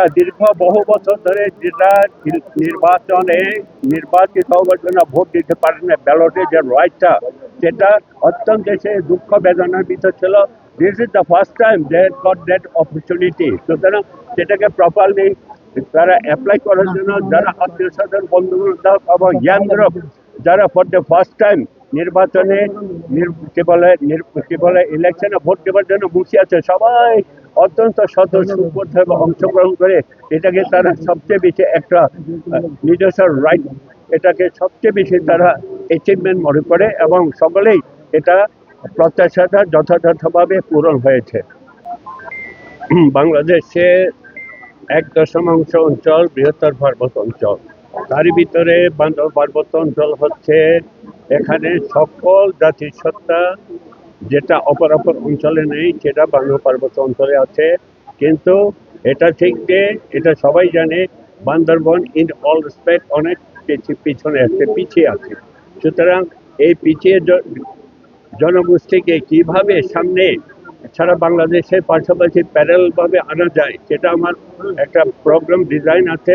আচ্ছা, বহু বছর ধরে যেটা নির্বাচনে নির্বাচিত হওয়ার জন্য ভোট দিতে পারেন না, ব্যালটে যে রাইটটা, সেটা অত্যন্ত সে দুঃখ বেদনার ভিতর ছিল। This is the first time they got that opportunity. সুতরাং সেটাকে প্রপারলি তারা অ্যাপ্লাই করার জন্য যারা আত্মীয় স্বজন বন্ধু বান্ধব এবং ইয়াংরা যারা ফর দ্য ফার্স্ট টাইম নির্বাচনে কি বলে ইলেকশনে ভোট দেওয়ার জন্য বসে আছে, সবাই অত্যন্ত স্বতঃস্ফূর্তভাবে অংশগ্রহণ করে এটাকে তারা সবচেয়ে বেশি একটা নিজস্ব রাইট, এটাকে সবচেয়ে বেশি তারা অ্যাচিভমেন্ট মনে করে এবং সকলেই এটা প্রত্যাশাটা যথাযথভাবে পূরণ হয়েছে। বাংলাদেশে 1.1 অঞ্চল বৃহত্তর পার্বত্য অঞ্চল, তারই ভিতরে বান্দর পার্বত্য অঞ্চল হচ্ছে এখানে সকল জাতিসত্তা যেটা অপর অঞ্চলে নেই সেটা বান্দর পার্বত্য অঞ্চলে আছে। কিন্তু এটা ঠিক যে এটা সবাই জানে বান্দরবন ইন অল রেসপেক্ট অনেক পিছনে আছে, পিছিয়ে আছে। সুতরাং এই পিছিয়ে জনগোষ্ঠীকে কিভাবে সামনে সারা বাংলাদেশের পাশাপাশি প্যারেল ভাবে আনা যায়, সেটা আমার একটা প্রোগ্রাম ডিজাইন আছে।